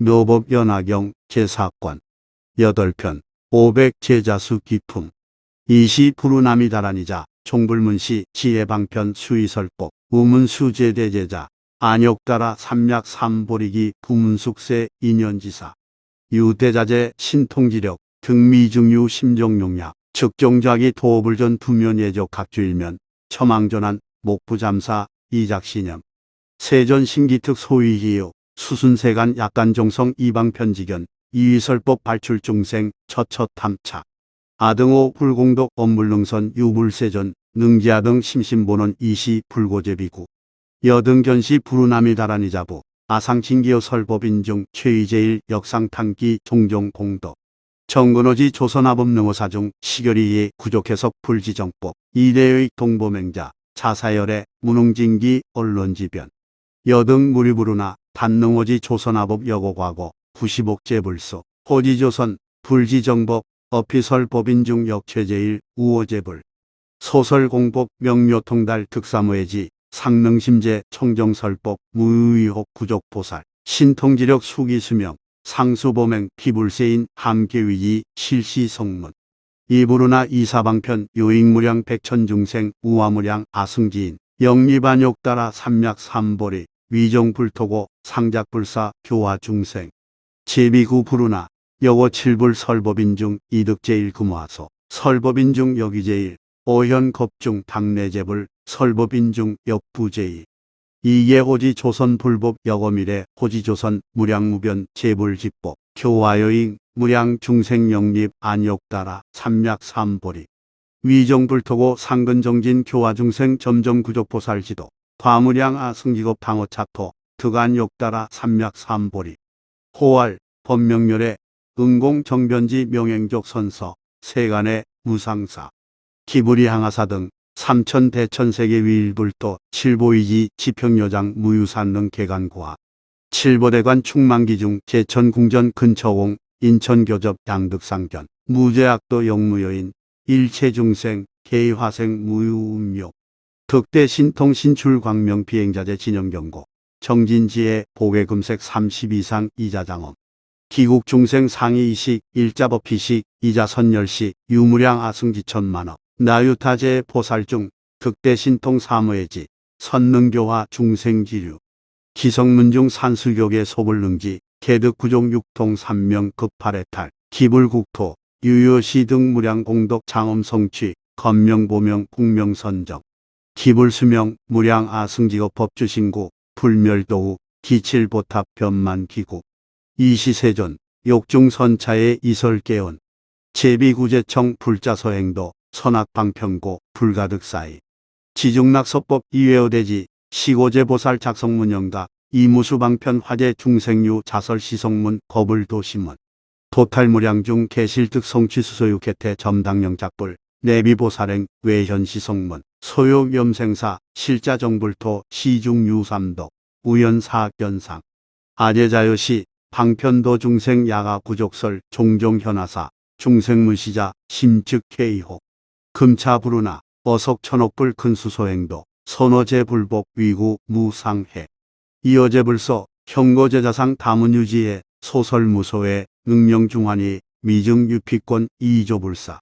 묘법 연화경 제4권 8편 500제자수 기품 이시 부루나미다라니자 총불문시 지혜방편 수의설법 우문수제대제자 안욕따라 삼약삼보리기 부문숙세 인연지사 유대자재 신통지력 등미중유 심정용약 측종자기 도불전 두면예적 각주일면 처망전한 목부잠사 이작신염 세전신기특 소위희요 수순세간 약간종성 이방편지견 이의설법 발출중생 처처탐차 아등호 불공덕 업물능선 유불세전 능지아 등 심심보는 이시 불고제비구 여등견시 부루나미다라니자부 아상친기여 설법인중 최의제일 역상탄기 종종공덕 정근호지 조선아법능호사중 시결이의 구족해석 불지정법 이대의 동보맹자 자사열의 무능진기 언론지변 여등 무리부루나 단능호지 조선아법 여고과거 90옥제불소 호지조선 불지정법 어피설법인중 역최제일 우호제불 소설공법 명묘통달 특사무해지 상능심제 청정설법 무의혹 구족보살 신통지력 수기수명 상수범행 피불세인 함계위지 실시성문 이부루나 이사방편 요익무량 백천중생 우화무량 아승지인 영리반욕따라 삼약삼보리 위정불토고 상작불사 교화중생 제비구 부루나 여고 칠불 설법인중 이득제일 금화소 설법인중 여기제일 오현겁중 당내제불 설법인중 역부제일 이예호지 조선불법 여거미래 호지조선 무량무변 제불집법 교화여잉 무량중생영립 안욕따라 삼약삼보리 위정불토고 상근정진 교화중생 점정구족보살지도 과무량 아승기급 방어착토 득안욕따라 삼약삼보리 호활 법명렬의 응공정변지 명행적 선서 세간의 무상사 기불이항하사 등 삼천대천세계 위일불도 칠보이지 지평여장 무유산능 개간고하 칠보대관 충만기중 제천궁전 근처공 인천교접 양득상견 무제악도 영무여인 일체중생 개화생 무유음욕 득대신통 신출광명 비행자재 진영경고 정진지혜 보괴금색 30 이상 이자장엄 기국중생 상의이식 일자법피식 이자선열식 유무량 아승지천만업 나유타제 보살중 득대신통 사무해지 선능교화 중생지류 기성문중 산수교계 소불능지 개득구종 육통 삼명 급팔해탈 기불국토 유효시 등 무량공덕 장엄성취 건명보명 국명선정 기불수명 무량아승지급 법주신구 불멸도후 기칠보탑 변만기구 이시세존 욕중선차의 이설개원 제비구제청 불자서행도 선악방편고 불가득사이 지중낙서법 이외어대지 시고제보살 작성문영가 이무수방편 화제 중생유 자설시성문 거불도시문 도탈무량중 개실득 성취수소유개태 점당영작불 내비보살행 외현시성문 소욕염생사 실자정불토 시중유삼덕 우연사견상 아제자요시 방편도 중생 야가 부족설 종종현하사 중생문시자 심즉회의호 금차부루나 어석천옥불 큰수소행도 선어제불복 위구 무상해 이어제불소 형거제자상 다문유지의 소설무소의 능명중환이 미증유피권 이조불사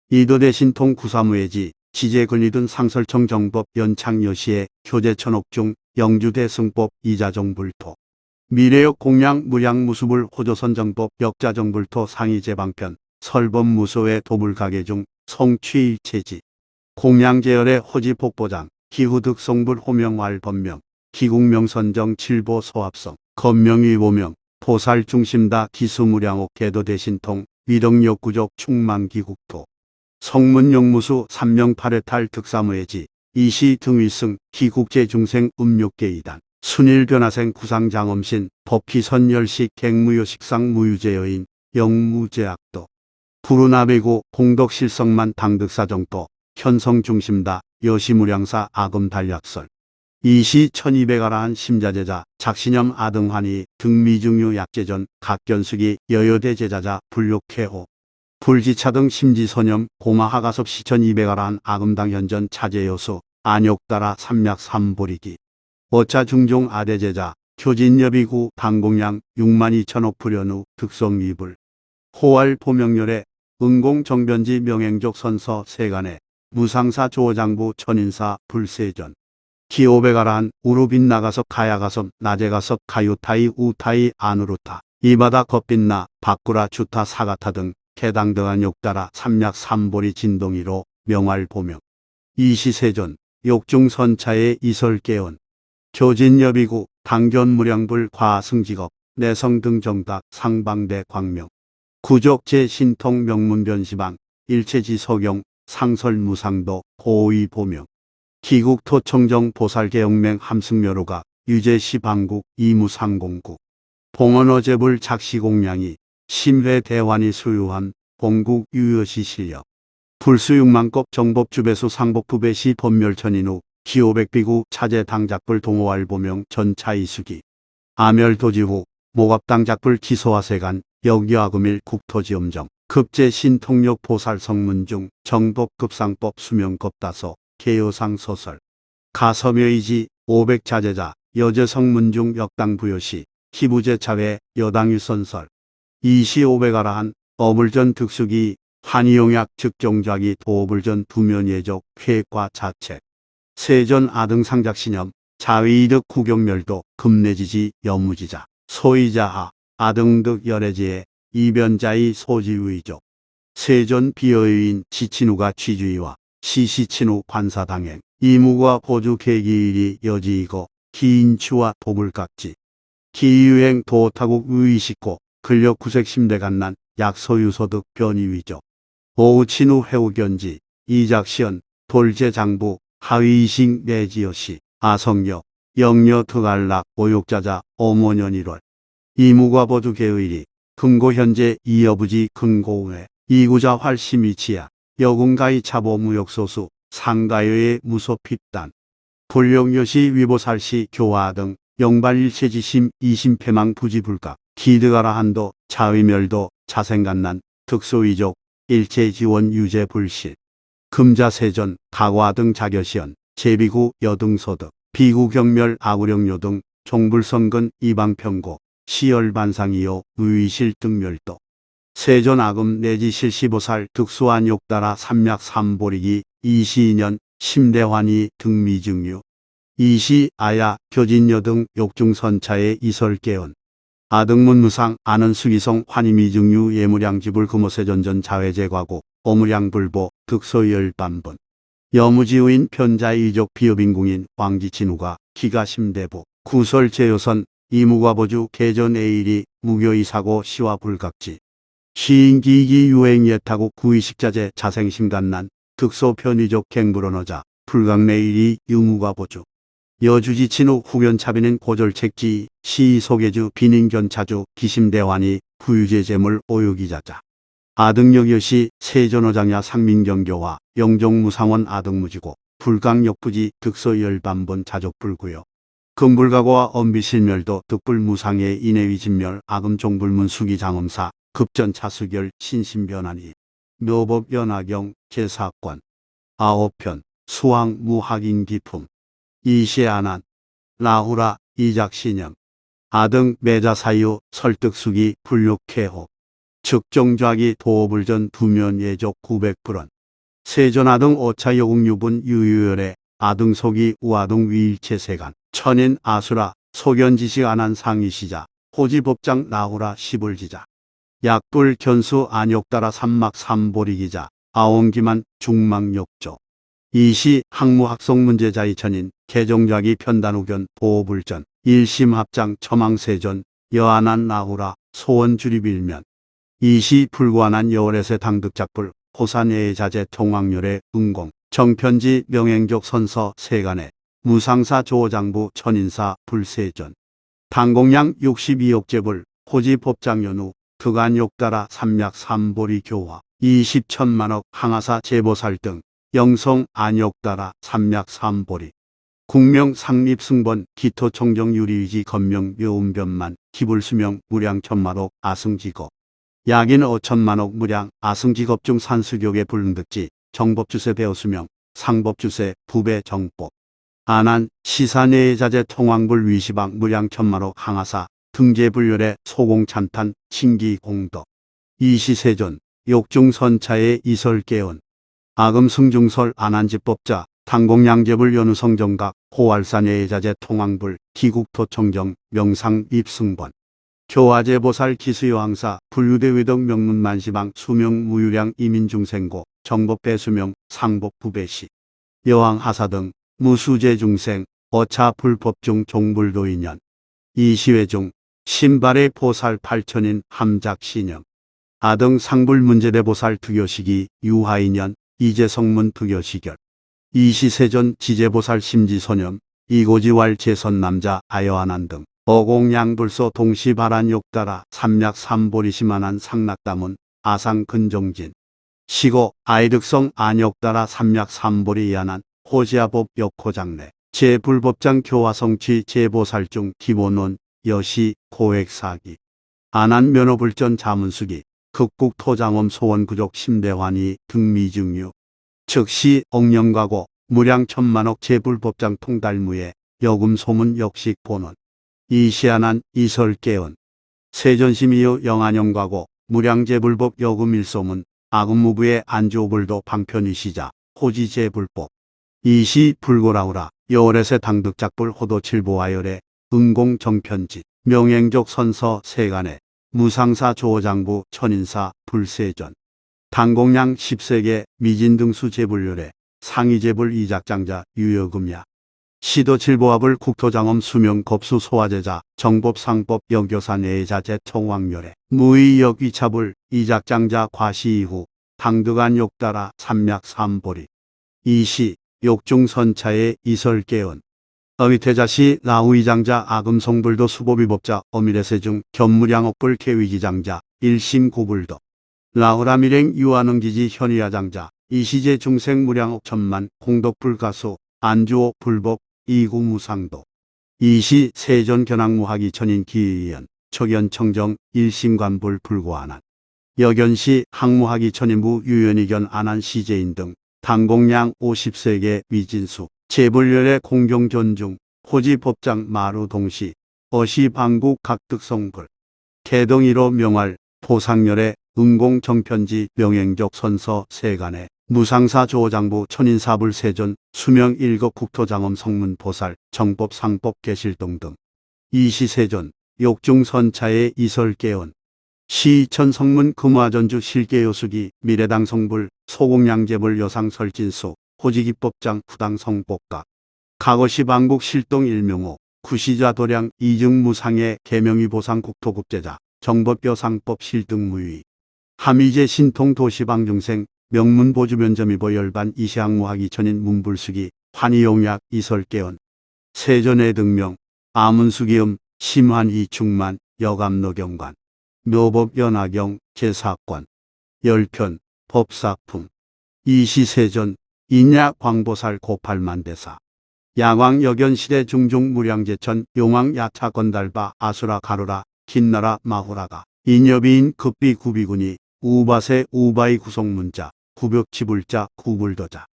이도대신통 구사무해지 지제근리든 상설청 정법 연창여시의 교제천옥중 영주대승법 이자정불토 미래역 공양 무량무수불 호조선정법 역자정불토 상의제방편 설법무소의 도불가계중 성취일체지 공양제열의 호지폭보장 기후득성불 호명활 법명 기국명선정 칠보 소합성 건명위보명 보살중심다 기수무량옥 개도대신통 위덕역구적 충만기국토 성문영무수 삼명팔회탈 득사무해지 이시 등위승 기국제중생 음욕계이단 순일변화생 구상장엄신 법기선열식 객무요식상 무유제여인 영무제악도 부루나베고 공덕실성만 당득사정도 현성중심다 여시무량사 아금달약설 이시 1200아라한 심자제자 작신염 아등환이 등미중유 약제전 각견수기 여여대제자자 불욕해호 불지차 등 심지선염 고마하가섭 시 1200아라한 아금당 현전 차제여수 안욕따라 삼약삼보리기 어차중종 아대제자 교진여비구 당공량 6만 2천억 불연후 득성이불 호활 보명렬에 은공정변지 명행족 선서 세간에 무상사 조장부 천인사 불세전 기오백아라한 우루빛 나가서 가야가섭 낮에 가섭 가유타이 우타이 안우루타 이바다 겉빛나 바꾸라 주타 사가타 등 개당등한 욕따라 삼약 삼보리 진동이로 명활 보명 이시세존 욕중선차의 이설개원 교진여비구 당견무량불 과승직업 내성등 정답 상방대 광명 구족제 신통 명문변시방 일체지 서경 상설무상도 고의 보명 기국토청정 보살개영맹 함승묘로가 유제시 방국 이무상공국 봉헌어제불 작시공량이 심회대환이 수유한 봉국 유여시 실력 불수육만급 정법주배수 상복부배시 법멸천인후 기오백비구 차제당작불 동호활 보명 전차이수기 아멸도지후 목압당작불 기소화세간 역여아금일 국토지엄정 급제신통력 보살성문중 정법급상법 수명급다소 개요상 소설 가섬여의지 500자제자 여제성문중 역당부여시 기부제차회 여당유선설 이시500아라한 어불전 득수기 환희용약 즉종작이 도불전 두면예적 회과 자책 세전 아등상작신염 자위이득 구경멸도 금내지지 여무지자 소이자하 아등득 열애지에 이변자의 소지의족 세전 비어의인 지친우가 취주의와 시시친우 관사당행 이무과 보주 계기일이 여지이고 기인추와 도불각지 기유행 도타국 의식고 근력 구색심대 간난 약소유소득 변이위족 오우친우 회우견지 이작시연 돌제장부 하위이식 내지여시 아성여 영여 득알락 오욕자자 어모년 1월 이무과 보주 계의리 금고현재 이여부지 근고우회 이구자 활심이치야 여군가의 차보 무역소수 상가여의 무소핍단 불용여시 위보살시 교화 등 영발일체지심 이심패망 부지불각 기득하라 한도 자의멸도 자생간난 득소위족 일체지원 유제불실 금자세전 가과 등 자겨시연 제비구 여등소득 비구경멸 아구령요 등 종불선근 이방평고 시열반상이요 의실 등멸도 세전아금 내지 실시보살 득수한 욕따라 삼약 삼보리기 이시인연 심대환이 등미증류 이시 아야 교진여 등 욕중선차의 이설개원 아등문무상 아는수기성 환희미증류 예무량지불 금호세전전 자회제과고 어무량불보 득소열반분 여무지우인 편자이족 비여빈궁인 왕지친우가 기가심대부 구설제요선 이무과보주 개전에일이 무교이사고 시와 불각지 시인기기 유행예타고 구의식자재 자생심간난 득소편의족 갱불언어자 불각내일이 유무과보주 여주지친우 후견차비는 고절책지 시소개주 비nin견차주 기심대환이 부유제재물 오유기자자 아등역여시 세전어장야 상민경교와 영종무상원 아등무지고 불강역부지 득소열반본 자족불구요 금불가고와 엄비실멸도 득불무상의 인해위진멸 아금종불문 수기장엄사 급전차수결 신신변환이 묘법연화경 제사권 아홉편 수왕 무학인기품 이시아난 라후라 이작신영 아등 매자사유 설득수기 불육쾌호 즉종좌기 도불전 두면예족 900불원 세전아등 오차여국유분 유유열의 아등속이 우아등 위일체세간 천인 아수라 소견지식 안한 상이시자 호지법장 나후라 시불지자 약불 견수 안욕따라 삼막 삼보리기자 아옹기만 중망욕조 이시 학무학성문제자의 천인 개종좌기 편단우견 보호불전 일심합장 처망세전 여안한 나후라 소원주립일면 이시 불관한 여월에세 당득작불 호산예의 자재 통왕열의 은공 정편지 명행족 선서 세간에 무상사 조장부 천인사 불세전 당공량 62억제불 호지법장연후 득안욕따라 삼약 삼보리 교화 20천만억 항하사 제보살 등 영성 안욕따라 삼약 삼보리 국명 상립승번 기토청정 유리위지 건명 묘음변만 기불수명 무량 천만억 아승직업 약인 5천만억 무량 아승직업 중 산수교계 불능득지 정법주세 배우수명 상법주세 부배 정법 안한 시사내자재 통왕불 위시방 무량천만호 강하사 등재불열의 소공찬탄 친기공덕 이시세존 욕중선차의 이설개언 아금승중설 안한지법자 당공양재불 연우성정각 호활산예자재 통왕불 기국토청정 명상 입승번 교화제보살 기수여항사 불유대외덕 명문만시방 수명무유량 이민중생고 정법배수명 상법부배시 여왕하사 등 무수제중생 어차 불법중 종불도인연 이시회중 신발의 보살 8천인 함작신영 아등 상불문제대보살 투교시기 유하인연 이재성문 투교시결 이시세존 지제보살 심지소념 이고지왈 제선남자 아여안한 등 어공양불소 동시바란 욕따라 삼약삼보리시만한 상락다문 아상근정진 시고 아이득성 안욕따라 삼약삼보리 이안한 호지아법 역호장례 제불법장 교화성취 제보살중 기본론 여시 고액사기 안한 면허불전 자문수기 극국토장엄 소원구족 심대환이 등미증유 즉시 억령가고 무량천만억 제불법장 통달무예 여금소문 역식본원 이시안한 이설개언 세전심이요 영안영가고 무량제불법 여금일소문 아금무부의 안주오불도 방편이시자 호지제불법 이시 불고라우라 여월에세 당득작불 호도칠보아열의 응공정편짓 명행적 선서 세간에 무상사 조어장부 천인사 불세전 당공양 10세계 미진등수 제불열의 상위제불 이작장자 유여금야 시도칠보합을 국토장엄 수명 겁수 소화제자 정법상법 여교사 내자재 통왕열의 무의역 위차불 이작장자 과시 이후 당득안 욕따라 삼약삼보리 이시 욕중선차의 이설개언 어미태자시 라우이장자 아금성불도 수보비법자 어미래세중 견무량억불 개위기장자 일심고불도 라우라밀행 유한응지지 현위야장자 이시제 중생 무량억 천만 공덕불가수 안주오 불법 이구무상도 이시 세존 견학무학이 천인 기의연 초견청정 일심관불 불고안한 여견시 항무학이 천인무 유연이견 안한 시제인 등 당공양 50세계 위진수 제불열의 공경존중 호지법장 마루동시 어시방국 각득성불 개동일호 명활 보상열의 응공정편지 명행적 선서 세간에 무상사 조장부 천인사불 세존 수명 일거 국토장엄 성문보살 정법상법 계실동 등 이시세존 욕중선차의 이설개언 시천 성문 금화전주 실계요수기 미래당 성불 소공양재불 여상설진수 호지기법장 후당 성법각 가거시 방국 실동 일명호 구시자 도량 이증무상의 계명위 보상 국토국제자 정법여상법 실등무위 함이제 신통 도시방중생 명문보주면점이보 열반 이시항무학이 천인 문불수기 환희용약 이설개언 세전의 등명 아문수기음 심환 이충만 여감노경관 묘법연하경 제사권 열편 법사품 이시세존 인야 광보살 고팔만대사 양왕여견시대 중종 무량제천 용왕 야차 건달바 아수라 가루라 긴나라 마후라가 인여비인 급비 구비군이 우바세 우바이 구성문자 구벽치불자 구불도자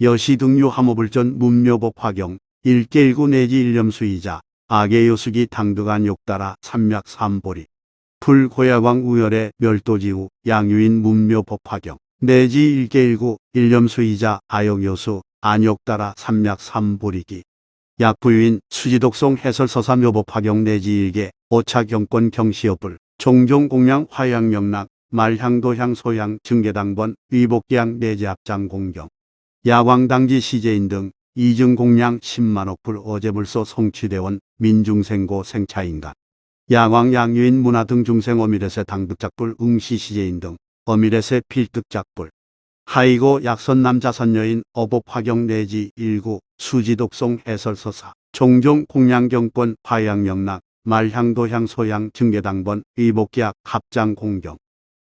여시등유 함호불전 문묘법 화경 일계일구 내지 일념수이자 악의요수기 당득안 욕따라 삼약삼보리 불고야광 우열의 멸도지후 양유인 문묘법 화경 내지 일계일구 일념수이자 아역요수 안욕따라 삼약삼보리기 약부유인 수지독송 해설서사 묘법 화경 내지 일계 오차경권 경시여불 종종공양 화양명락 말향도향 소향 증계당번 위복기양 내지 합장 공경 야광당지 시제인 등 이증공양 10만억불 어제불소 성취대원 민중생고 생차인간 야광 양유인 문화 등 중생 어미렛의 당득작불 응시시제인 등 어미렛의 필득작불 하이고 약선남자선여인 어법 화경 내지 일구 수지독송 해설서사 종종 공양경권 화양영락 말향도향 소향 증계당번 위복기약 합장 공경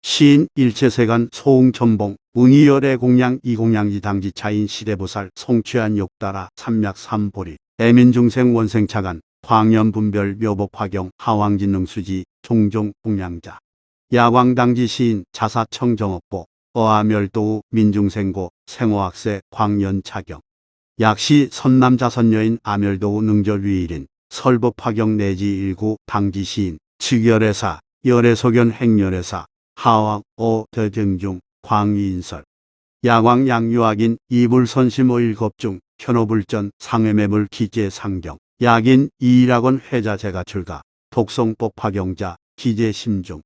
시인 일체세간 소응천봉 응이열의 공양 이공양지 당지 차인 시대보살 성취한 욕따라 삼약삼보리 애민중생 원생차간 광연분별 묘법 화경 하왕진능수지 종종 공양자 야광당지 시인 자사청정업보 어아멸도우 민중생고 생호학세 광연차경 약시 선남자선녀인 아멸도우 능절위일인 설법화경 내지 일구 당지시인 즉열애사 열애소견 행열애사 하왕 오대등중 광위인설 야광 양유악인 이불선심 오일겁중 현오불전 상해매불 기재상경 약인 이일학원 회자재가 출가 독송법화경자 기재심중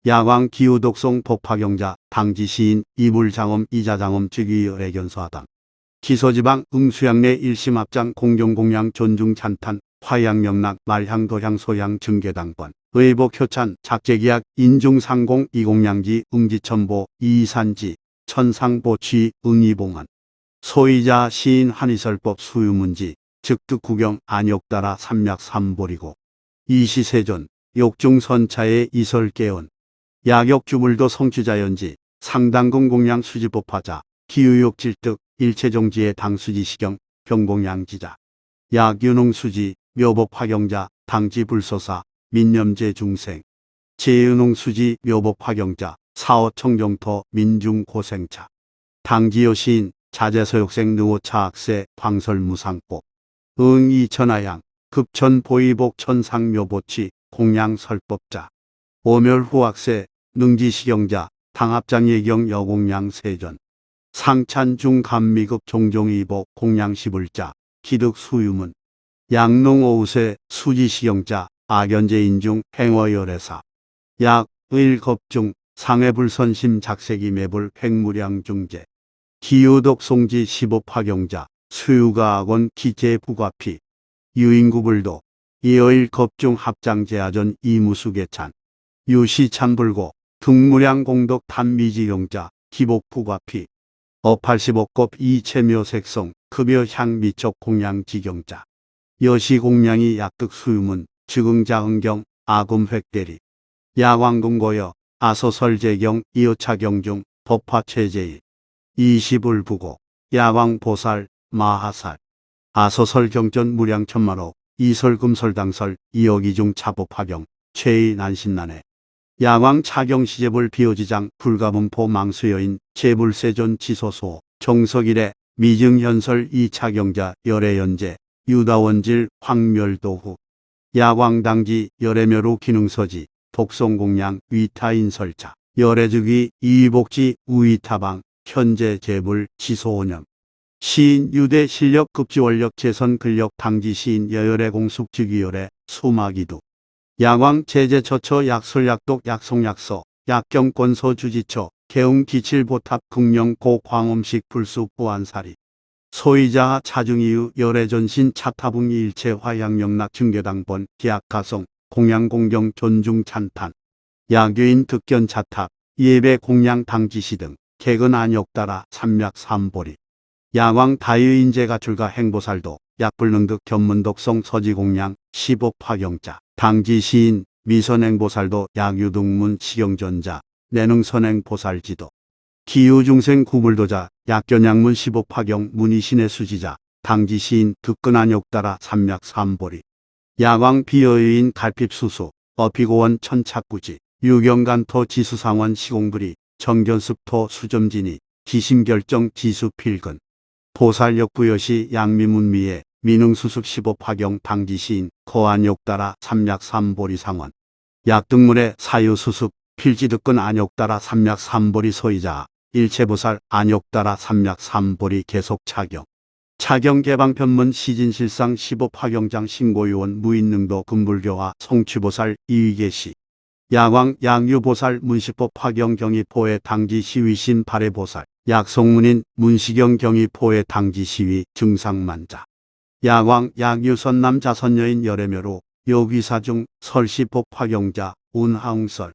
야광 기후독송 법화경자 당지시인 이불장엄 이자장엄 즉위열애견소하당 기소지방 응수양내 1심 합장 공정공양 존중찬탄 화양영락 말향도향 소양 증계당번 의복효찬 작제기약 인중상공 이공양지 응지천보 이산지 천상보취 응이봉안 소이자 시인 한이설법 수유문지 즉득구경 안욕따라 삼약삼보리고 이시세존 욕중선차의 이설계언 야격주물도 성취자연지 상당궁 공양 수지법화자 기유욕질득 일체종지의 당수지시경 병공양지자 약윤홍수지 묘법화경자 당지불소사 민념제 중생 제윤홍수지 묘법화경자 사오청정토 민중고생차 당지요시인 자재서욕생 느오차학세 광설무상법 응이천하양 급천보이복 천상묘보치 공양설법자 오멸후학세 능지시경자 당합장예경 여공양세전 상찬중감미급 종종이복 공양시불자 기득수유문 양농오우세 수지시경자 악연제인중 행어열애사 약의겁중 상해불선심 작색이 매불 횡무량중제 기유독송지 시법화경자 수유가학원 기재부과피 유인구불도 이어일겁중 합장제하전 이무수계찬 유시참불고 등무량공덕 단미지경자 기복부과피 어85급 이체묘색성 급여향미적 공양지경자 여시공양이 약득수유문 즉응자응경 아금획대리 야광궁고여 아소설제경 이어차경중 법화체제일 이시불부고 야광보살 마하살 아소설경전 무량천마로 이설금설당설 이어기중 차법화경 최의난신난해 야광차경시제불 비오지장 불가분포 망수여인 제불세존 지소소 정석일에 미증현설 이차경자 열애연제 유다원질 황멸도후 야광당지 열애묘루 기능서지 독송공양 위타인설자 열애즉위 이복지 우이타방 현재 제불 지소오념 시인 유대 실력 급지원력 재선 근력 당지 시인 여열애 공숙 즉위열애 수마기두 야광 제재처처 약설약독 약송약서 약경권서 주지처 개웅 기칠보탑 극령 고광음식 불수 부안사리 소이자 차중이유 열애전신 차타붕 일체 화양영락 증계당번 기약가성 공양공경 존중찬탄 야교인 득견차탑 예배 공양 당지시 등 개근 안욕따라 삼맥삼보리 야광 다유인제가 출가 행보살도 약불능득 견문독성 서지공양 시법화경자 당지시인 미선행보살도 약유등문 시경전자 내능선행보살지도 기유중생 구불도자 약견양문 시법화경 문이신의 수지자 당지시인 득근안욕따라 삼맥삼보리 야광 비여유인 갈핍수수 어피고원 천착구지 유경간토 지수상원 시공불이 정견습토 수점진이 기심결정 지수필근 보살역부여시 양미문미에 민흥수습 시법화경 당지시인 거안욕따라 삼맥삼보리 상원 약등물의 사유수습 필지득근 안욕따라 삼맥삼보리 소이자 일체보살 안욕따라 삼맥삼보리 계속차경 차경개방편문 시진실상 시법화경장 신고요원 무인능도 금불교화 성취보살 이위계시 야광 양유보살 문시법 화경경의포의 당지시위신 발해보살 약송문인 문시경 경의포의 당지시위 증상만자 야광 양유선남 자선여인 열애묘로 요기사중 설시법 화경자 운하웅설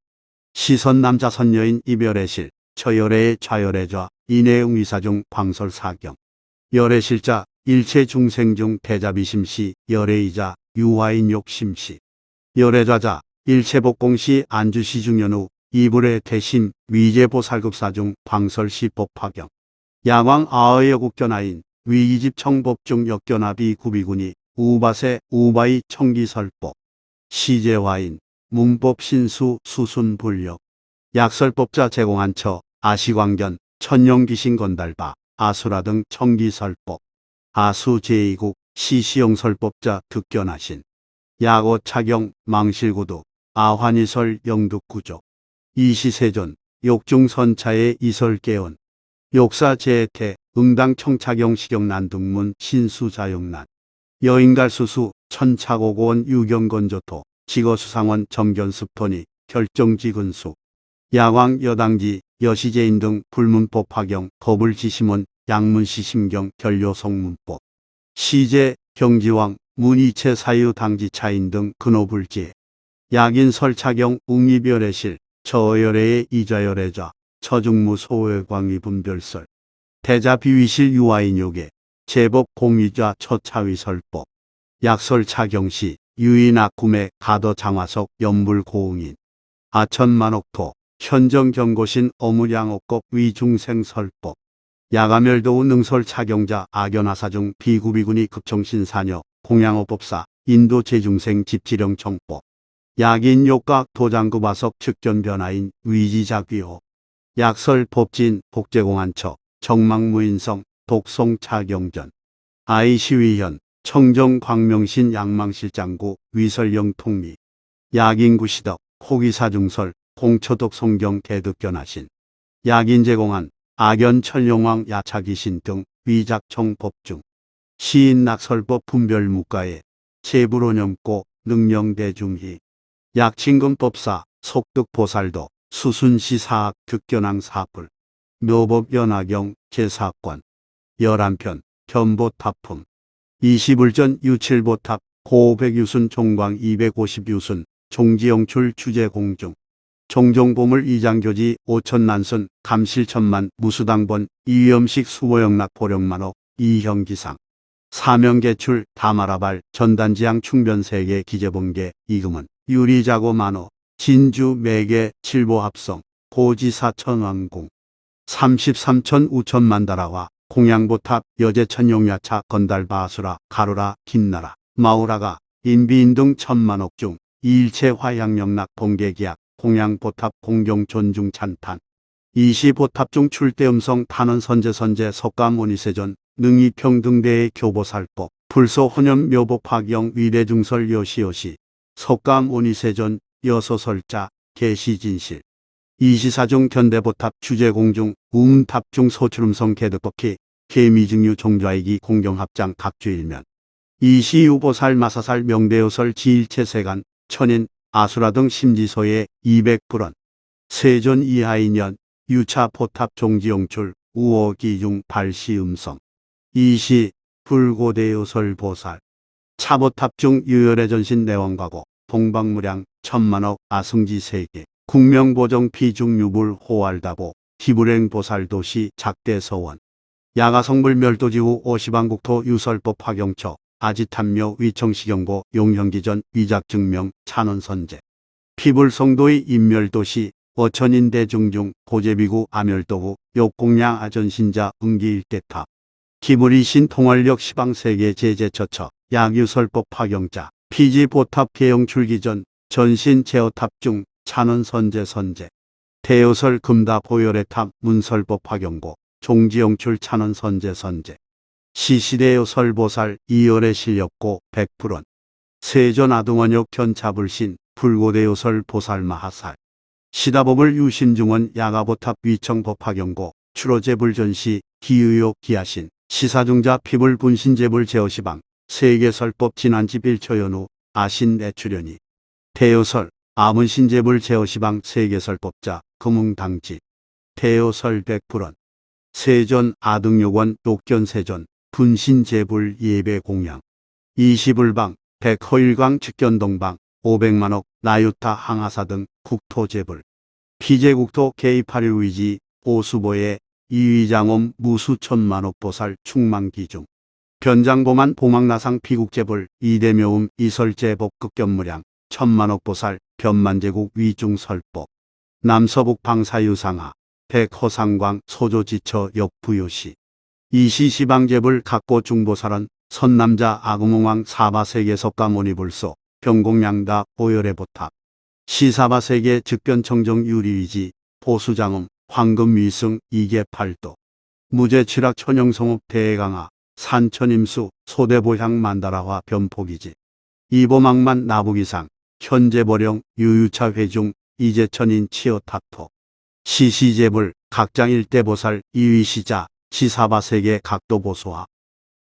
시선남자 선여인 이별의실 처열애의 좌열애좌 인해응위사중 광설사경 열애실자 일체중생중 대자비심시 열애이자 유화인욕심시 열애좌자 일체복공시 안주시중연후 이불의 대심 위제보살급사중 광설시법화경 야광 아의여국견하인 위이집 청법중 역견합이 구비군이 우바세 우바이 청기설법 시제화인 문법신수 수순불력 약설법자 제공한처 아시광견 천룡귀신건달바 아수라 등 청기설법 아수 제2국 시시영설법자 득견하신 야거 차경 망실구도 아환이설 영득구조 이시세존 욕중선차의 이설개원 욕사 제태 응당 청차경 시경난등문 신수자영난 여인갈수수 천차고고원 유경건조토 직어수상원 정견습토니 결정지근수 야광 여당지 여시제인 등 불문법 파경 거불지심원 양문시심경 결료성문법 시제 경지왕 문이체 사유당지차인 등 근호불지 약인 설차경 웅이별의실 저열애의 이좌열애좌 처중무 소외광이 분별설 대자비위실 유아인요계 제법 공위좌 처차위설법 약설차경시 유인악구매 가더장화석 연불고웅인 아천만옥토 현정경고신 어무량옥겁 위중생설법 야가멸도우 능설차경자 악연하사중 비구비군이 급청신사녀 공양어법사 인도제중생 집지령청법 약인욕각 도장구바석 측견변화인 위지작위호 약설법진 복제공안처 정망무인성 독송차경전 아이시위현 청정광명신 양망실장구 위설영통미 약인구시덕 호기사중설 공초독 송경 대득견하신 약인제공안 악연천룡왕 야차기신 등 위작청법중 시인낙설법 분별묵가에 제불오념고 능령대중희 약친금법사 속득보살도 수순시사학 득견왕 사불 묘법연화경 제사권 11편 견보탑품 20울전 유칠보탑 고500유순 종광 250유순 종지영출 주제공중 종종보물 이장교지 5천난순 감실천만 무수당본 이위엄식 수보영락 보령만옥 이형기상 사명개출 다마라발 전단지향 충변세계 기재본계 이금은 유리자고 만호 진주 매개 칠보합성 고지사천왕궁 33천 우천만다라와 공양보탑 여제천용야차 건달바수라 가루라 긴나라 마우라가 인비인등 천만옥 중 이일체 화양영락 본계기약 공양보탑 공경존중 찬탄 이시보탑 중 출대음성 탄원선제선제 석가모니세전 능이평등대의 교보살법 불소혼염 묘법화경 위대중설 여시여시 석가모니세전 여소설자 계시진실 이시사중 견대보탑 주제공중 우문탑 중 소출음성 개득법기 개미증유 종좌이기 공경합장 각주일면 이시유보살 마사살 명대요설 지일체세간 천인 아수라 등 심지소의 200불원 세존 이하인연 유차포탑 종지용출 우어기중 발시음성 이시 불고대요설 보살 차보탑 중 유열의 전신 내원가고 동방무량 천만억 아승지 세계 국명보정 피중유불 호알다보 기불행보살도시 작대서원 야가성불 멸도지후 오시방국토 유설법 화경처 아지탐묘 위청시경고 용현기전 위작증명 찬원선제 피불성도의 인멸도시 어천인대중중 고제비구 아멸도구 욕공양 아전신자 응기일대탑 기불이신 통월역 시방세계 제제처처 약유설법 화경자 피지보탑 개영출기전 전신 제어탑 중 찬원선제 선제 대요설 금다 보열의탑 문설법 화경고 종지영출 찬원선제 선제 시시대요설보살 이열의 실력고 백불원 세전 아등원역 견차불신 불고대요설 보살마하살 시다법을 유심중원 야가보탑 위청법화경고 추로제불전시 기의욕 기하신 시사중자 피불분신제불 제어시방 세계설법 진안집 일초연후 아신내출연이 대요설 아문신제불 제어시방 세계설법자 금웅당지 대요설 백불원 세전 아등요원 욕견세전 분신제불 예배공양 이시불방 백허일광 측견동방 500만억 나유타 항하사 등 국토제불 피제국토 개입하류위지 오수보의 이위장엄 무수천만억 보살 충망기중 변장보만 봉황나상 피국제불 이대묘음 이설제법 극견무량 천만억 보살 변만제국 위중설법 남서북 방사유상하 백허상광 소조지처 역부요시 이시시방제불 각고중보살은 선남자 아궁홍왕 사바세계 석가모니불소 병공양다 오열의보탑 시사바세계 즉변청정 유리위지 보수장음 황금위승 이계팔도 무제취락 천영성읍 대강하 산천임수 소대보향 만다라화 변폭이지. 이보망만 나부기상 현재보령 유유차 회중 이재천인 치어탁토 시시제불 각장 일대보살 이위시자 지사바세계 각도보소와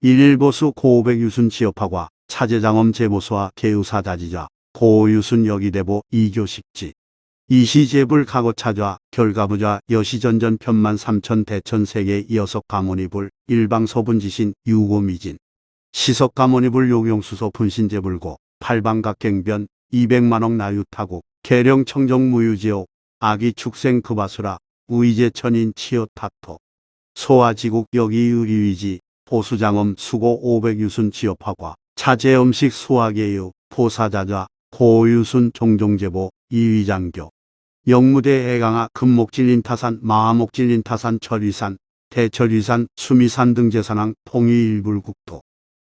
일일보수 고오백유순 지업화과 차제장엄 제보소와 개유사자지자 고유순 여기대보 이교식지 이시제불 가고차좌 결가부좌 여시전전 편만 삼천 대천세계 이어석 가모니불 일방서분지신 유고미진 시석가모니불 요경수소 분신제불고 팔방각갱변 200만억 나유타국 계령 청정무유지옥 아기 축생 급바수라 우이제천인 치어탁토 소아지국 여기유리위지 보수장엄 수고 500유순 지업화과 차제음식 수학예유 포사자좌 고유순 종종제보 이위장교 영무대 애강아 금목질린타산 마하목질린타산 철위산 대철위산 수미산 등 제산항 통일불국토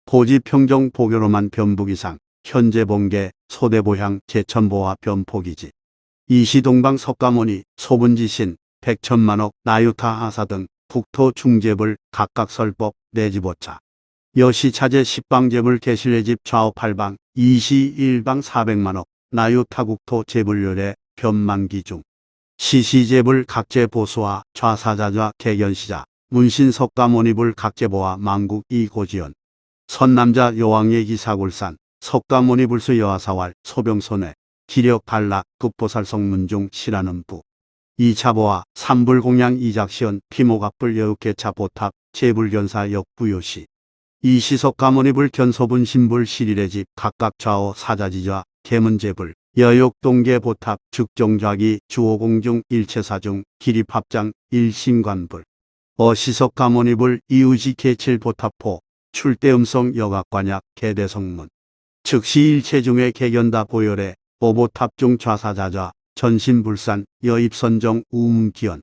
고지평정 보교로만 변북이상 현재봉계 소대보향 제천보화 변폭이지 이시동방 석가모니 소분지신 백천만억 나유타 하사 등 국토 중제불 각각설법 내지보차 여시차제 십방제불 계실내집 좌우 팔방 이시 일방 400만억 나유타국토 제불열의 변만기중 시시제불 각제보수와 좌사자좌 개견시자 문신석가모니불 각제보와 망국 이고지연 선남자 여왕예기 사골산 석가모니불수 여하사왈 소병손해 기력 발락 급보살성문중 실하는부 이차보와 삼불공양 이작시연 피모갑불 여육개차 보탑 제불견사 역부요시 이시석가모니불 견소분 신불 실일의집 각각 좌우 사자지좌 개문제불 여욕동계 보탑 즉정좌기 주호공중 일체사중 기립합장 일신관불 어시석가모니불 이우지 개칠 보탑포 출대음성 여각관약 개대성문 즉시 일체중의 개견다 보열에 오보탑중 좌사자좌 전신불산 여입선정 우문기연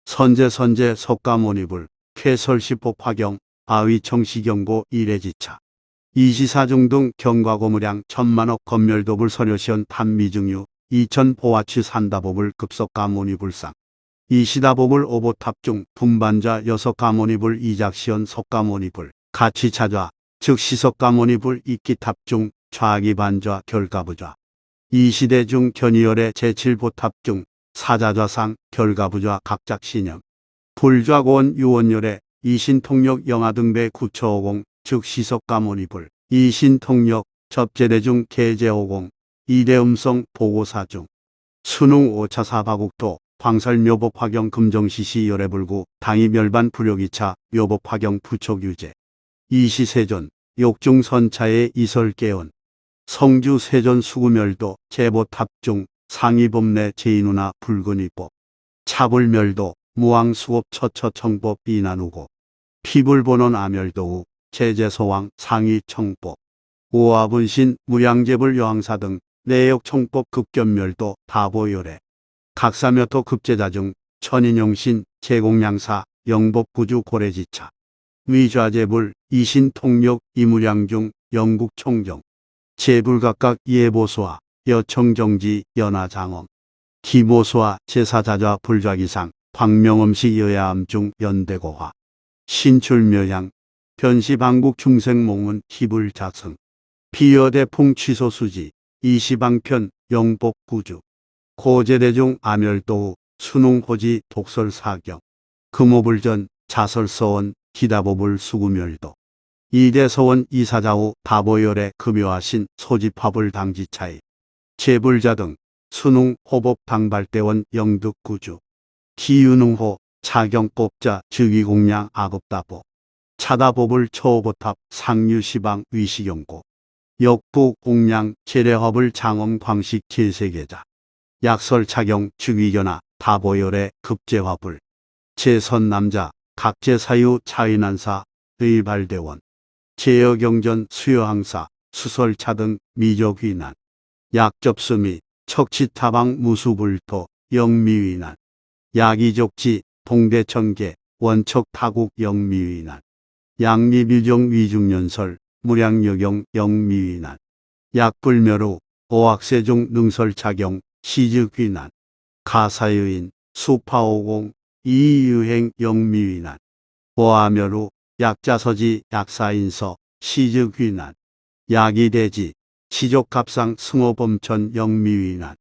선제 석가모니불 쾌설시폭 화경 아위청시경고 이래지차 이시사중 등 경과고무량 천만억 검멸도불 서려시연 탐미증유 이천보화치 산다보불 급석가모니불상 이시다보불 오보탑중 분반좌 여석가모니불 이작시연 석가모니불 가치차좌 즉시석가모니불 입기탑중 좌기반좌 결가부좌 이시대중 견이열의 제7보탑중 사자좌상 결가부좌 각작신형 불좌고원 유원열의 이신통력 영하등배 9처50 즉시석가모니불 이신통력 접제대중 계제50 이대음성 보고사중 수능 5차 사바국토 광설묘법 화경 금정시시 열애불구 당이멸반 불욕이차 묘법 화경 부촉유제 이시세존 욕중선차의 이설개원 성주 세존 수구멸도 제보탑중 상위법내 제인우나 붉은이법 차불멸도 무왕수업 처처청법 이나누고 피불본원 아멸도우 제제소왕 상위청법 오화분신 무량제불 여왕사 등 내역청법 급견멸도 다보열애 각사몇호 급제자중 천인용신 제공량사 영법구주 고래지차 위좌제불 이신통력 이무량중 영국총정 제불각각 예보소와 여청정지 연하장엄 기보소와 제사자좌 불좌기상 광명음식 여야암중 연대고화 신출묘향 변시방국 중생몽은 희불자승 비여대풍 취소수지 이시방편 영법구주 고제대중 아멸도우 수능호지 독설사경 금오불전 자설서원 기다보불 수구멸도 이대서원 이사자후 다보열의 금요하신 소집화불 당지차이 제불자 등 수능 호법 당발대원 영득구주 기유능호 차경법자 즉위공양 아급다보 차다보불 초보탑 상유시방 위시경고 역부 공양 제례허불 장엄 광식 제세계자 약설차경 즉위견하 다보열의 급제화불 제선남자 각제사유 차인한사 의발대원 제여경전 수여항사 수설차 등 미적위난 약접수 및 척치타방 무수불토 영미위난 약이족지 동대천계 원척타국 영미위난 양리비정 위중연설 무량여경 영미위난 약불멸후 오학세종 능설차경 시즉위난 가사유인 수파오공 이유행 영미위난 오하멸후 약자서지 약사인서 시즉위난 약이대지 시족갑상 승호범천 영미위난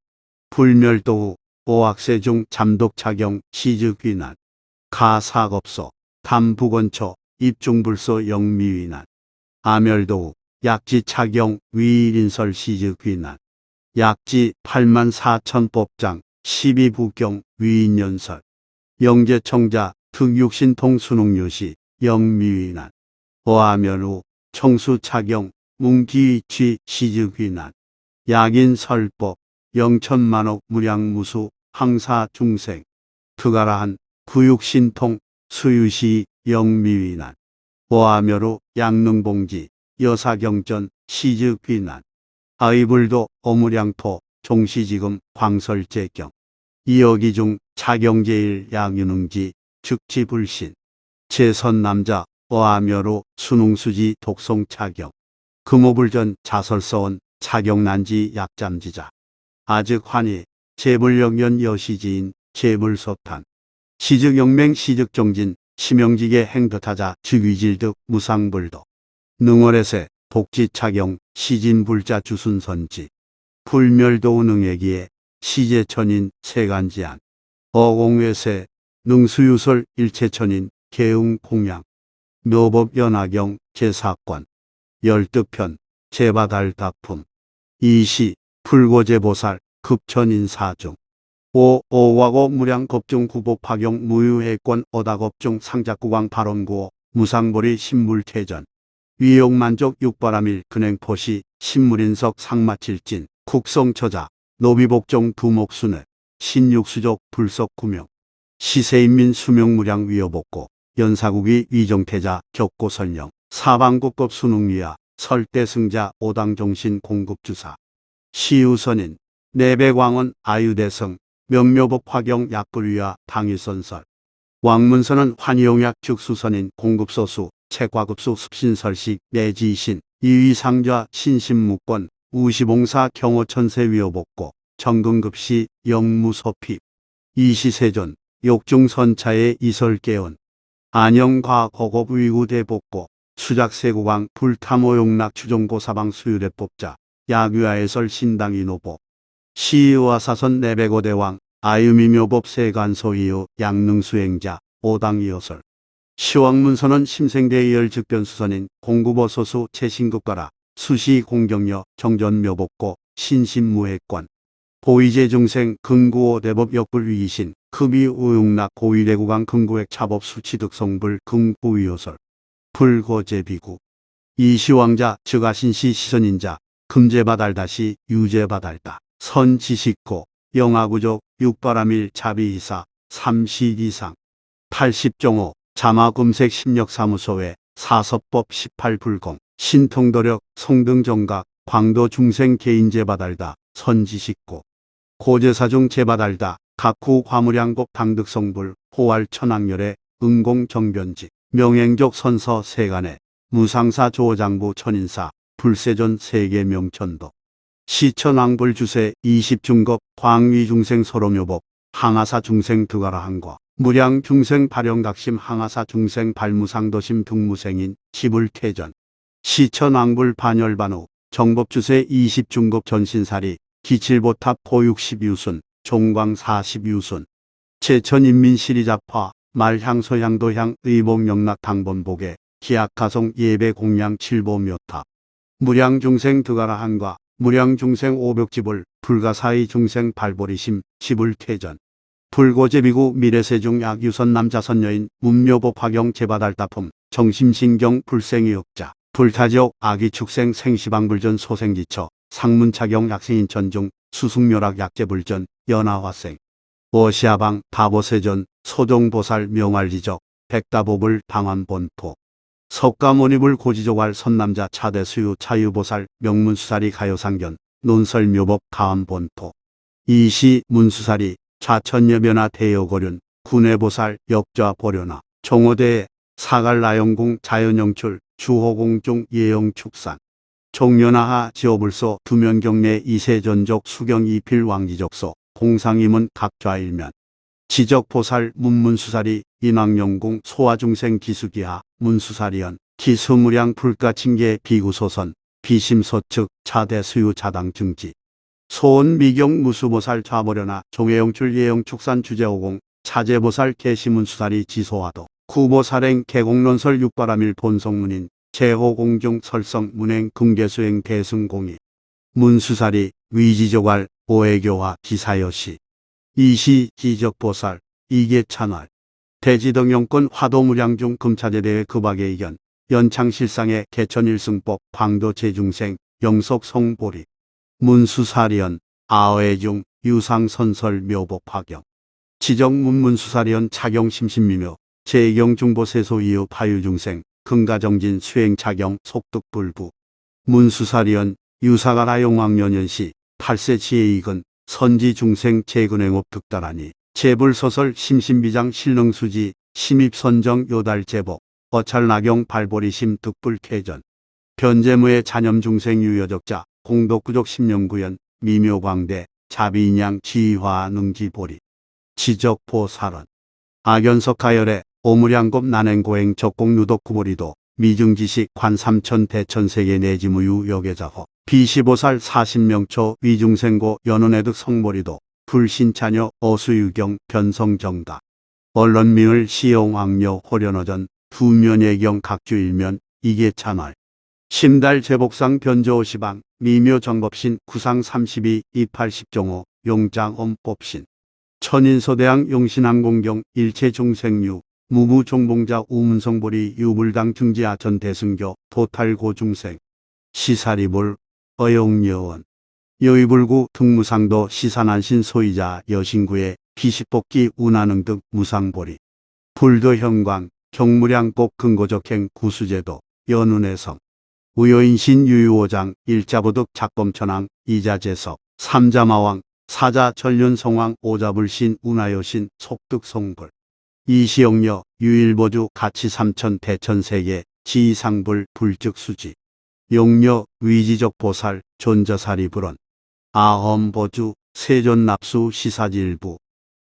불멸도후 오악세중 잠독착용 시즉위난 가사겁소 담북원초 입중불소 영미위난 아멸도후 약지착용 위일인설 시즉위난 약지 84,000법장 12부경 위인연설 영제청자 득육신통 순웅요시 영미위난 어하면후 청수착용 뭉기취 시즉위난 약인설법 영천만옥 무량무수 항사중생 특아라한 구육신통 수유시 영미위난 어하멸후 양릉봉지 여사경전 시즉위난 아이불도 어무량토 종시지금 광설제경 이어기중 차경제일 양윤응지 즉지불신 제선남자 어하멸후 순웅수지 독송차경 금오불전 자설서원 차경난지 약잠지자 아즉환희 제불영연 여시지인 제불소탄 시즉영맹 시즉정진 심영직의 행도타자 즉위질득 무상불도 능월에세 독지차경 시진불자 주순선지 불멸도운응애기에 시제천인 세간지안 어공외세 능수유설 일체천인 개응공양 묘법연하경 제사권 열득편 제바달다품 이시 불고제보살 급천인사중 오와고 무량겁중 구복파경 무유해권 오다겁중 상작구광 발원구호 무상보리 신물퇴전 위용만족 육바라밀 근행포시 신물인석 상마칠진 국성처자 노비복종 두목순회 신육수족 불석구명 시세인민 수명무량 위여복고 연사국이 위정태자 격고설령 사방국급 순웅리야 설대승자 오당종신 공급주사 시우선인 내백왕은 아유대성 명묘법 화경 약불위와 당위선설 왕문선은 환희용약 즉수선인 공급소수 책과급수 습신설식 내지신 이위상좌 신신무권 우시봉사 경호천세 위여복고 정근급시 영무서핍 이시세존 욕중선차의 이설개원 안영과거급 위구대복고 수작세구광 불탐오용락 추종고사방 수유례법자 야규하해설 신당이노보 시의와사선 내백오대왕 아유미묘법 세간소이유 양능수행자 오당이여설 시왕문선은 심생대의열 즉변수선인 공구버소수 최신급가라 수시공경여 정전묘복고 신신무해권 보이제중생 근구오 대법역불위이신 금이우용락 고위대구강 근구획 차법 수치득성불 금구위요설 불거제비구 이시왕자 즉아신시 시선인자 금제바달다시 유제바달다 선지식고 영아구족 육바라밀 자비이사 삼시이상 80종호 자마금색 심력사무소에 사서법 18불공 신통도력 성등정각 광도중생 개인제바달다 선지식고 고제사중 제바달다 각후 과무량곡 당득성불 호활천왕열의 응공정변직 명행족 선서 세간에 무상사 조장부 천인사 불세존 세계명천도 시천왕불 주세 20중급 광위중생 소로묘법 항하사 중생 드가라한과 무량중생 발영각심 항하사 중생 발무상도심 등무생인 지불퇴전 시천왕불 반열반후 정법주세 20중급 전신사리 기칠보탑 고육십유순 종광 40유순 제천인민시리잡화 말향소향도향 의복영락 당본복에 기약가송 예배공양 칠보묘탑 무량중생 드가라한과 무량중생 오벽지불 불가사의 중생 발보리심 지불퇴전 불고제비구 미래세중 약유선 남자선여인 문묘법 화경 제바달다품 정심신경 불생의역자 불타지옥 아기축생 생시방불전 소생지처 상문차경 약생인 전중 수승묘락 약제불전 연하화생 어시아방 다보세전 소종보살 명활지적 백다보불 당환본토 석가모니불 고지조활 선남자 차대수유 차유보살 명문수사리 가요상견 논설묘법 가암본토 이시 문수사리 좌천여변화 대여고륜 군해보살 역좌보련화 종호대에 사갈나영궁 자연영출 주호공중 예영축산 종련하하 지어불소 두면경내 이세전적 수경이필 왕지적소 공상임은 각좌일면 지적보살 문문수사리 인왕영궁 소화중생 기수기하 문수사리연 기수무량 불가칭계 비구소선 비심소측 차대수유 자당 증지 소원 미경 무수보살 좌보려나 종해영출 예영축산 주제오공 차제보살 계시문수사리 지소화도 구보살행 개공론설 육바라밀 본성문인 제호공중 설성 문행 금계수행 대승공이 문수사리 위지조갈 오해교화 기사여시 이시 지적보살 이계찬활 대지등용권 화도무량중 금차제대회 급악의 의견 연창실상의 개천일승법 광도제중생 영속성보리 문수사리연 아어해중 유상선설 묘법화경 지정문문수사리연 차경심신미묘 제경중보세소 이후 파유중생 금가정진 수행차경 속득불부 문수사리연 유사가라용왕년연시 8세 지혜이근 선지중생 재근행업 득달하니 재불소설 심신비장 실능수지 심입선정 요달제복 어찰나경 발보리심 득불쾌전 변제무의 잔염중생 유여적자 공덕구족 심령구연 미묘광대 자비인양 지휘화 능지보리 지적보살원 악연석가열의 오무량급 난행고행 적공누덕구보리도 미증지식 관삼천 대천세계 내지무유 여계자호 비시보살 40명초 위중생고 연운해득 성보리도 불신차녀 어수유경 변성정다 언론미을 시용왕녀 호련어전 두면예경 각주일면 이계찬활 심달 제복상 변조시방 미묘정법신 구상 32 2810정호 용장엄법신 천인소대왕 용신항공경 일체중생유 무무종봉자 우문성보리 유불당 중지하천 대승교 도탈고중생 시사리불 어용여원 여의불구 등무상도 시산안신 소이자 여신구의 비식복기 운하능 등 무상보리 불도현광 경무량법 근고적행 구수제도 연운해성 우여인신 유유오장 일자보득 작검천왕 이자재석 삼자마왕 사자전륜성왕 오자불신 운하여신 속득성불 이시영여 유일보주 가치삼천 대천세계 지이상불 불즉수지 용녀 위지적보살 존저사리불원 아엄보주 세존납수 시사지일부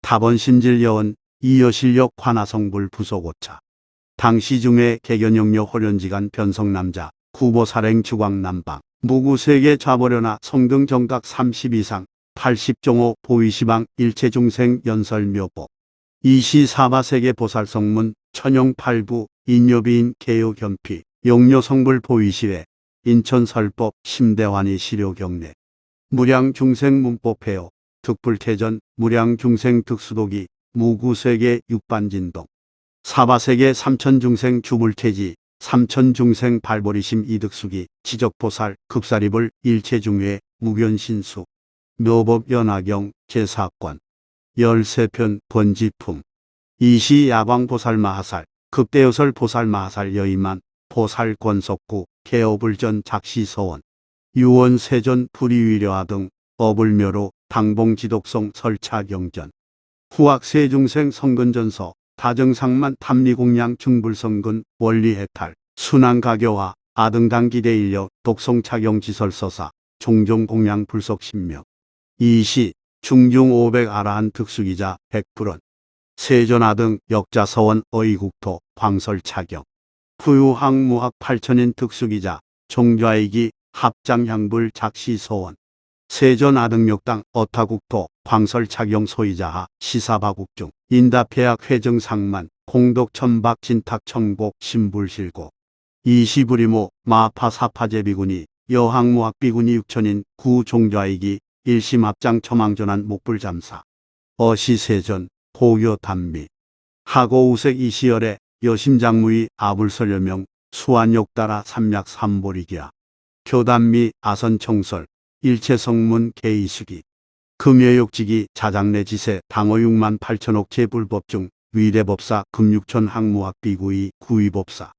타번심질여원 이여실력 관하성불 부소고차 당시중에 개견영녀 호련지간 변성남자 구보살행 주광남방 무구세계 좌보려나 성등정각 30이상 80종호 보위시방 일체중생 연설묘법 이시사바세계 보살성문 천용팔부 인요비인 개요견피 용료성불 보위시회 인천설법 심대환이 시료경례 무량중생 문법회요 득불태전 무량중생 득수도기 무구세계 육반진동 사바세계 삼천중생 주불태지 삼천중생 발보리심 이득수기 지적보살 급사리불 일체중회 무견신수 묘법연화경 제사권 열세편 번지품 이시야광보살마하살 급대요설 보살마하살 여의만 보살권석구 개업을전 작시서원 유원세전 불이위려하 등 어불묘로 당봉지독성 설차경전 후학세중생 성근전서 다정상만 탐리공양 증불성근 원리해탈 순환가교화 아등당기대인력 독성차경지설서사 종종공양 불속신명 이시 중중 500 아라한 득수기자 백불원 세존아등 역자서원 어이국토 광설차경 후유학무학 8천인 득수기자 종좌이기 합장향불 작시서원 세존아등역당 어타국토 광설차경 소이자하 시사바국중 인다폐학 회정상만 공덕천박 진탁청복 신불실고 이시부리모 마파사파제비군이 여학무학비군이 6천인 구종좌이기 일심합장 처망전한 목불잠사 어시세전 고교단미 하고우색 이시열의 여심장무의 아불설여명 수완욕따라 삼약 삼보리기야 교단미 아선청설 일체성문 개이수기 금여욕지기 자장내지세 당어육만 8천억 제불법중 위대법사 금육천 학무학비구의 구의법사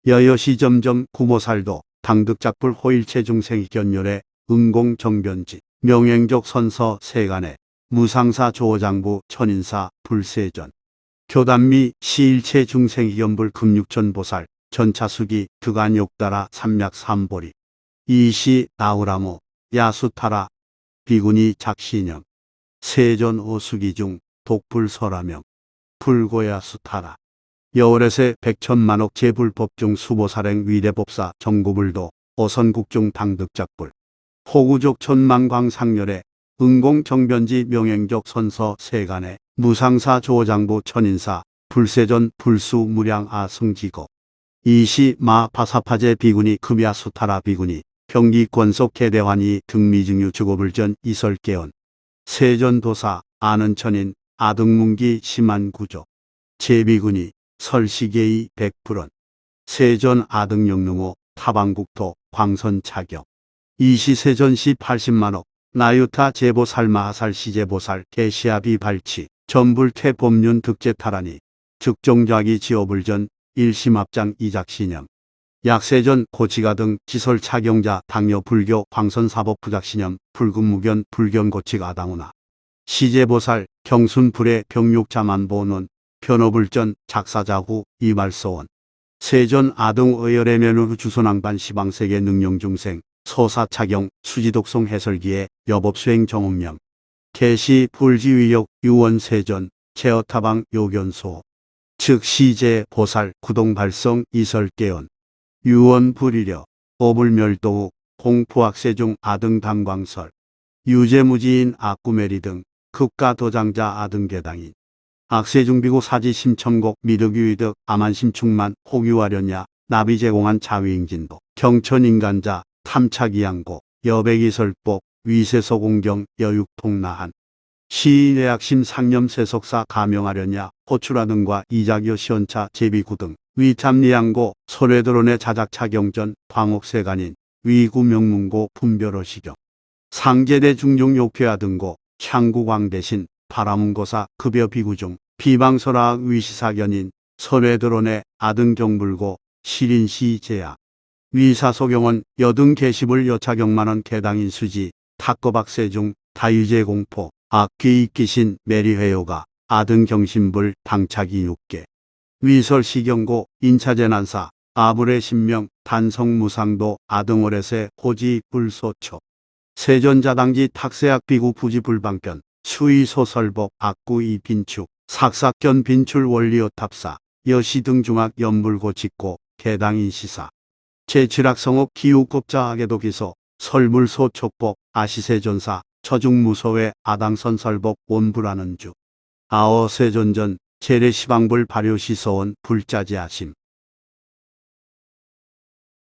여여시점점 구모살도 당득작불 호일체중생 견열의 응공정변지 명행적 선서 세간에 무상사 조장부 천인사 불세전 교단미 시일체 중생이견불 금육천보살 전차수기 득안욕따라 삼약 삼보리 이시 나우라모 야수타라 비구니 작신영 세전 오수기 중 독불설하명 불고야 수타라. 여월에세 백천만억 제불법중 수보살행 위대법사 정구불도 어선국중 당득작불 호구족 천만광상렬에 응공정변지 명행적 선서 세간에 무상사 조장부 천인사 불세전 불수 무량아 승지거 이시 마 바사파제 비구니 금야 수타라 비구니 경기권속 개대환이 등미증유 주고불전 이설개언 세전도사 아는천인 아등문기 심한구조 제비군이 설시계의 백불원 세전 아등영릉호 타방국토 광선차격 이시세전시 80만억 나유타 제보살마하살 시제보살 개시아비 발치 전불퇴 법륜 득제타라니 즉정좌기 지어불전 일심합장 이작신영 약세전 고치가 등 지설차경자 당여 불교 광선사법 부작신염 불금무견 불견고칙 아당우나 시제보살 경순불의 병육자만보는 변호불전 작사자후 이말서원 세전 아등의열의면후 주소낭반 시방세계 능용중생 서사차경 수지독송 해설기에 여법수행 정음령 개시 불지위역 유원세전 제어타방 요견소 즉 시제 보살 구동발성 이설개언 유원불이려 어불멸도후 공포학세중 아등담광설 유재무지인 아꾸메리 등 극가도장자 아등계당인 악세중비고 사지심첨곡 미득유이득 아만심충만 혹유하려냐 나비제공한 자위잉진도 경천인간자 탐착이양고 여백이설법 위세서공경 여육통나한 시인의학심 상념세석사 가명하려냐 호출하 등과 이작여 시원차 제비구 등 위탐리양고 설회드론의 자작차경전 광옥세간인 위구명문고 분별어시경 상제대 중종욕표야 등고 향구광 대신 바라문고사 급여비구중 비방설학 위시사견인 설회드론의 아등경불고 실인시제야 위사소경원 여등 계시불 여차경만원 개당인 수지 탁거박세중 다유제공포 악귀익기신 메리회요가 아등경신불 당차기 6개 위설시경고 인차재난사 아불의 신명 단성무상도 아등월에세 호지 불소초 세전자당지 탁세학 비구 부지불방편 수의소설법 악구이 빈축 삭삭견 빈출 원리어탑사 여시등중학 연불고 짓고 개당인 시사 제칠학성업 기후급자하게도 기소 설물소촉법 아시세전사 처중무소회 아당선설법 원불하는 주 아어세전전 재래시방불 발효시서원 불자지아심